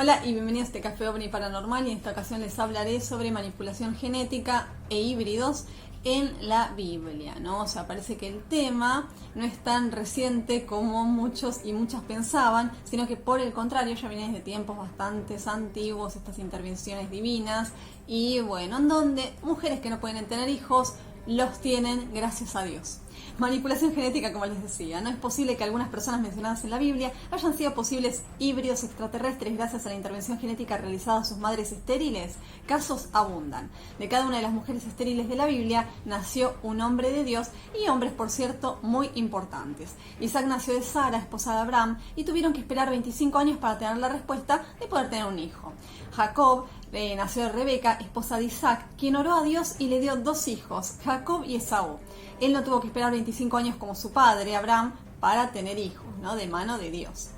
Hola y bienvenidos a este Café OVNI Paranormal, y en esta ocasión les hablaré sobre manipulación genética e híbridos en la Biblia, ¿no? O sea, parece que el tema no es tan reciente como muchos y muchas pensaban, sino que por el contrario ya viene desde tiempos bastante antiguos estas intervenciones divinas y bueno, en donde mujeres que no pueden tener hijos los tienen gracias a Dios. Manipulación genética, como les decía, no es posible que algunas personas mencionadas en la Biblia hayan sido posibles híbridos extraterrestres gracias a la intervención genética realizada a sus madres estériles. Casos abundan. De cada una de las mujeres estériles de la Biblia nació un hombre de Dios, y hombres, por cierto, muy importantes. Isaac nació de Sara, esposa de Abraham, y tuvieron que esperar 25 años para tener la respuesta de poder tener un hijo. Jacob nació de Rebeca, esposa de Isaac, quien oró a Dios y le dio 2 hijos, Jacob y Esaú. Él no tuvo que esperar 25 años como su padre, Abraham, para tener hijos, ¿no? De mano de Dios.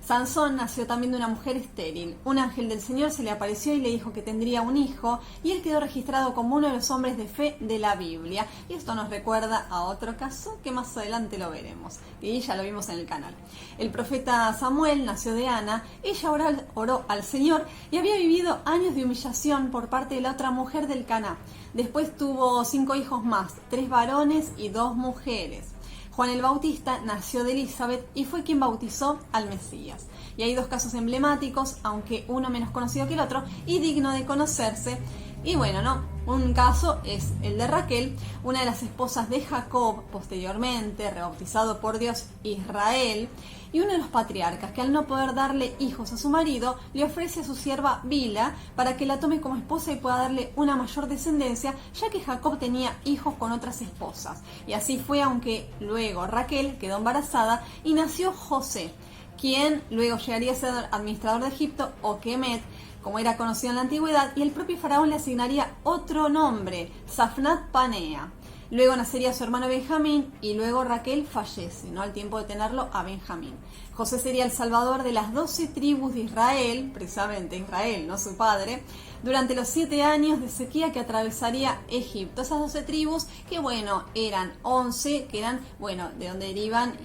Sansón nació también de una mujer estéril. Un ángel del Señor se le apareció y le dijo que tendría un hijo, y él quedó registrado como uno de los hombres de fe de la Biblia. Y esto nos recuerda a otro caso que más adelante lo veremos, y ya lo vimos en el canal. El profeta Samuel nació de Ana. Ella oró al Señor y había vivido años de humillación por parte de la otra mujer del Caná. Después tuvo 5 hijos más, 3 varones y 2 mujeres. Juan el Bautista nació de Elizabeth y fue quien bautizó al Mesías. Y hay 2 casos emblemáticos, aunque uno menos conocido que el otro y digno de conocerse. Y bueno, ¿no? Un caso es el de Raquel, una de las esposas de Jacob, posteriormente rebautizado por Dios Israel, y uno de los patriarcas que, al no poder darle hijos a su marido, le ofrece a su sierva Bila para que la tome como esposa y pueda darle una mayor descendencia, ya que Jacob tenía hijos con otras esposas. Y así fue, aunque luego Raquel quedó embarazada y nació José, quien luego llegaría a ser administrador de Egipto, o Kemet, como era conocido en la antigüedad, y el propio faraón le asignaría otro nombre, Safnat Panea. Luego nacería su hermano Benjamín, y luego Raquel fallece, ¿no? Al tiempo de tenerlo a Benjamín. José sería el salvador de las 12 tribus de Israel, precisamente Israel, no su padre, durante los 7 años de sequía que atravesaría Egipto. Esas 12 tribus, que bueno, eran 11, que eran, bueno, de donde derivan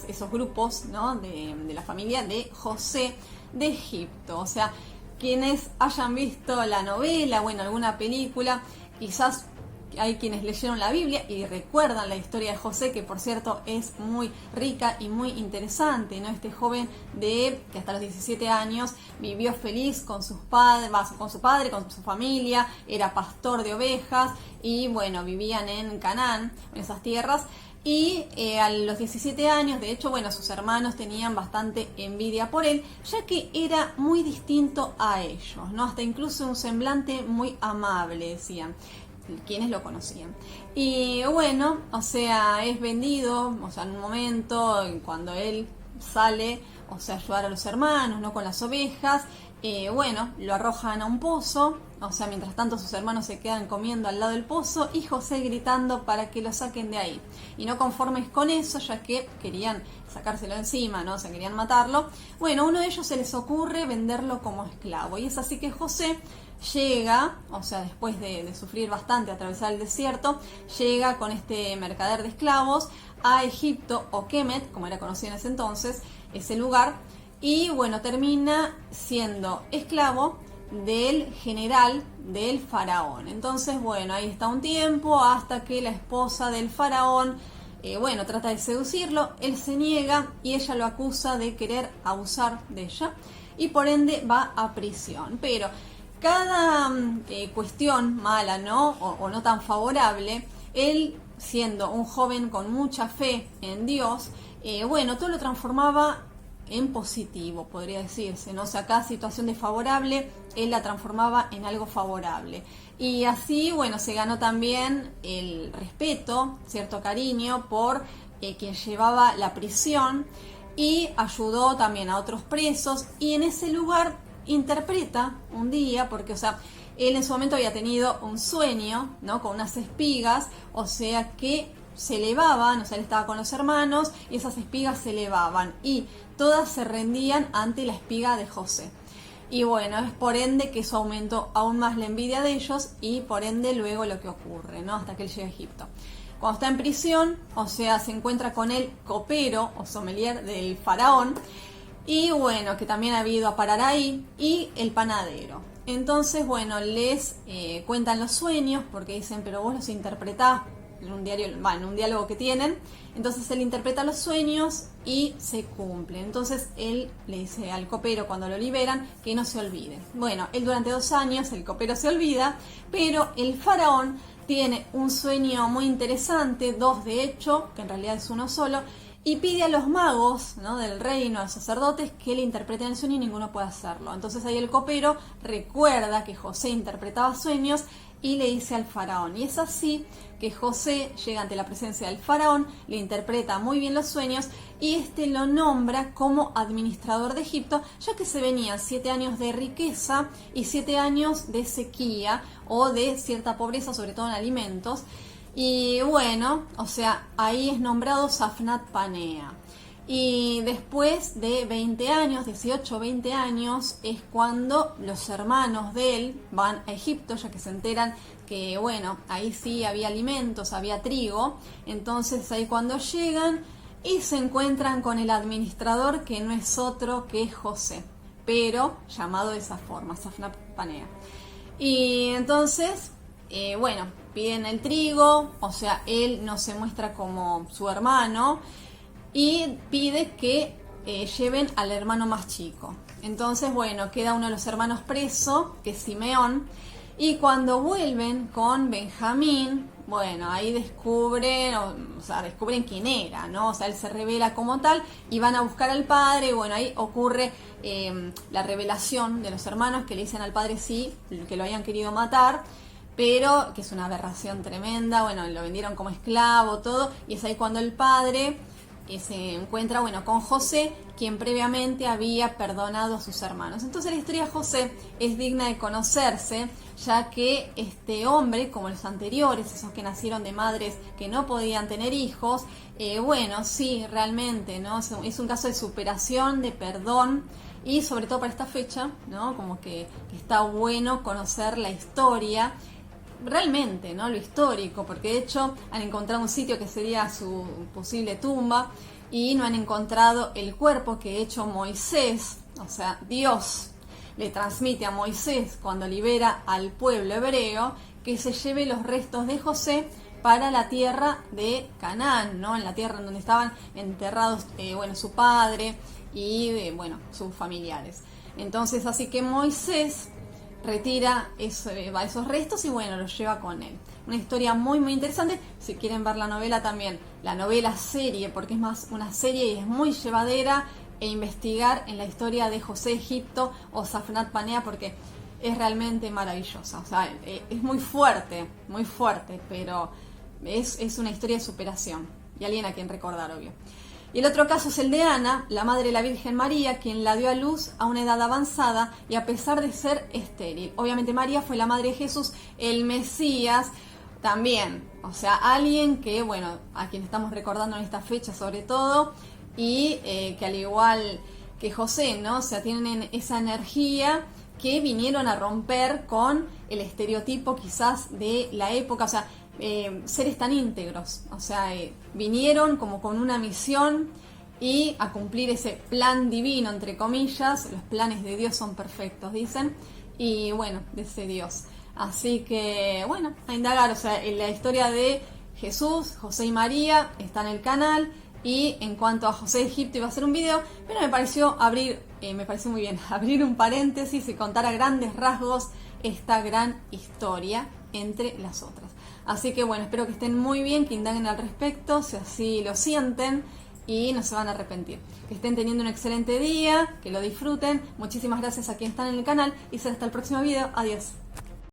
esos grupos, ¿no? De la familia de José de Egipto. O sea, quienes hayan visto la novela o en alguna película, quizás hay quienes leyeron la Biblia y recuerdan la historia de José, que por cierto es muy rica y muy interesante, ¿no? Este joven que hasta los 17 años vivió feliz con sus padres, con su padre, con su familia, era pastor de ovejas y bueno, vivían en Canaán, en esas tierras. Y a los 17 años, de hecho, bueno, sus hermanos tenían bastante envidia por él, ya que era muy distinto a ellos, ¿no? Hasta incluso un semblante muy amable, decían quienes lo conocían. Y bueno, o sea, es vendido, o sea, en un momento, cuando él sale, o sea, a ayudar a los hermanos, ¿no? Con las ovejas, bueno, lo arrojan a un pozo. O sea, mientras tanto sus hermanos se quedan comiendo al lado del pozo y José gritando para que lo saquen de ahí. Y no conformes con eso, ya que querían sacárselo encima, ¿no? O sea, querían matarlo. Bueno, a uno de ellos se les ocurre venderlo como esclavo. Y es así que José llega, o sea, después de sufrir bastante, atravesar el desierto, llega con este mercader de esclavos a Egipto, o Kemet, como era conocido en ese entonces, ese lugar. Y bueno, termina siendo esclavo del general del faraón. Entonces, bueno, ahí está un tiempo hasta que la esposa del faraón, bueno, trata de seducirlo, él se niega y ella lo acusa de querer abusar de ella y por ende va a prisión. Pero cada cuestión mala, ¿no? O no tan favorable, él, siendo un joven con mucha fe en Dios, bueno, todo lo transformaba en positivo, podría decirse, ¿no? O sea, cada situación desfavorable, él la transformaba en algo favorable. Y así, bueno, se ganó también el respeto, cierto cariño por quien llevaba la prisión, y ayudó también a otros presos, y en ese lugar interpreta un día, porque, o sea, él en su momento había tenido un sueño, ¿no? Con unas espigas, o sea que se elevaban, o sea, él estaba con los hermanos y esas espigas se elevaban y todas se rendían ante la espiga de José. Y bueno, es por ende que eso aumentó aún más la envidia de ellos y por ende luego lo que ocurre, ¿no? Hasta que él llega a Egipto. Cuando está en prisión, o sea, se encuentra con el copero o sommelier del faraón y bueno, que también ha ido a parar ahí, y el panadero. Entonces, bueno, les cuentan los sueños, porque dicen, pero vos los interpretás en un diálogo que tienen. Entonces él interpreta los sueños y se cumplen. Entonces él le dice al copero cuando lo liberan que no se olvide. Bueno, él durante 2 años, el copero se olvida, pero el faraón tiene un sueño muy interesante, 2 de hecho, que en realidad es uno solo, y pide a los magos, ¿no?, del reino, a los sacerdotes, que le interpreten el sueño y ninguno puede hacerlo. Entonces ahí el copero recuerda que José interpretaba sueños y le dice al faraón. Y es así que José llega ante la presencia del faraón, le interpreta muy bien los sueños y este lo nombra como administrador de Egipto, ya que se venían 7 años de riqueza y 7 años de sequía o de cierta pobreza, sobre todo en alimentos. Y bueno, o sea, ahí es nombrado Safnat Panea. Y después de 20 años, 18 o 20 años, es cuando los hermanos de él van a Egipto, ya que se enteran que, bueno, ahí sí había alimentos, había trigo. Entonces ahí cuando llegan y se encuentran con el administrador, que no es otro que José, pero llamado de esa forma, Safnat Panea. Y entonces, bueno, piden el trigo, o sea, él no se muestra como su hermano, y pide que lleven al hermano más chico. Entonces, bueno, queda uno de los hermanos preso, que es Simeón, y cuando vuelven con Benjamín, bueno, ahí descubren, descubren quién era, ¿no? O sea, él se revela como tal y van a buscar al padre, y bueno, ahí ocurre la revelación de los hermanos que le dicen al padre sí, que lo habían querido matar, pero que es una aberración tremenda, bueno, lo vendieron como esclavo, todo, y es ahí cuando el padre se encuentra, bueno, con José, quien previamente había perdonado a sus hermanos. Entonces la historia de José es digna de conocerse, ya que este hombre, como los anteriores, esos que nacieron de madres que no podían tener hijos, bueno, sí, realmente, ¿no? Es un caso de superación, de perdón, y sobre todo para esta fecha, ¿no? Como que está bueno conocer la historia, realmente, ¿no?, lo histórico, porque de hecho han encontrado un sitio que sería su posible tumba y no han encontrado el cuerpo que de hecho Moisés, o sea, Dios le transmite a Moisés cuando libera al pueblo hebreo que se lleve los restos de José para la tierra de Canaán, ¿no?, en la tierra en donde estaban enterrados, bueno, su padre y, bueno, sus familiares. Entonces, así que Moisés retira esos restos y bueno, los lleva con él. Una historia muy muy interesante. Si quieren ver la novela también, la novela serie, porque es más una serie y es muy llevadera, e investigar en la historia de José Egipto o Safnat Panea, porque es realmente maravillosa. O sea, es muy fuerte, pero es una historia de superación y alguien a quien recordar, obvio. Y el otro caso es el de Ana, la madre de la Virgen María, quien la dio a luz a una edad avanzada y a pesar de ser estéril. Obviamente María fue la madre de Jesús, el Mesías también. O sea, alguien que, bueno, a quien estamos recordando en esta fecha sobre todo, y que al igual que José, ¿no? O sea, tienen esa energía que vinieron a romper con el estereotipo quizás de la época, o sea, seres tan íntegros, o sea, vinieron como con una misión y a cumplir ese plan divino, entre comillas. Los planes de Dios son perfectos, dicen, y bueno, de ese Dios. Así que, bueno, a indagar, o sea, en la historia de Jesús, José y María está en el canal, y en cuanto a José de Egipto iba a hacer un video, pero me pareció muy bien abrir un paréntesis y contar a grandes rasgos esta gran historia entre las otras. Así que bueno, espero que estén muy bien, que indaguen al respecto, si así lo sienten, y no se van a arrepentir. Que estén teniendo un excelente día, que lo disfruten. Muchísimas gracias a quienes están en el canal y será hasta el próximo video. Adiós.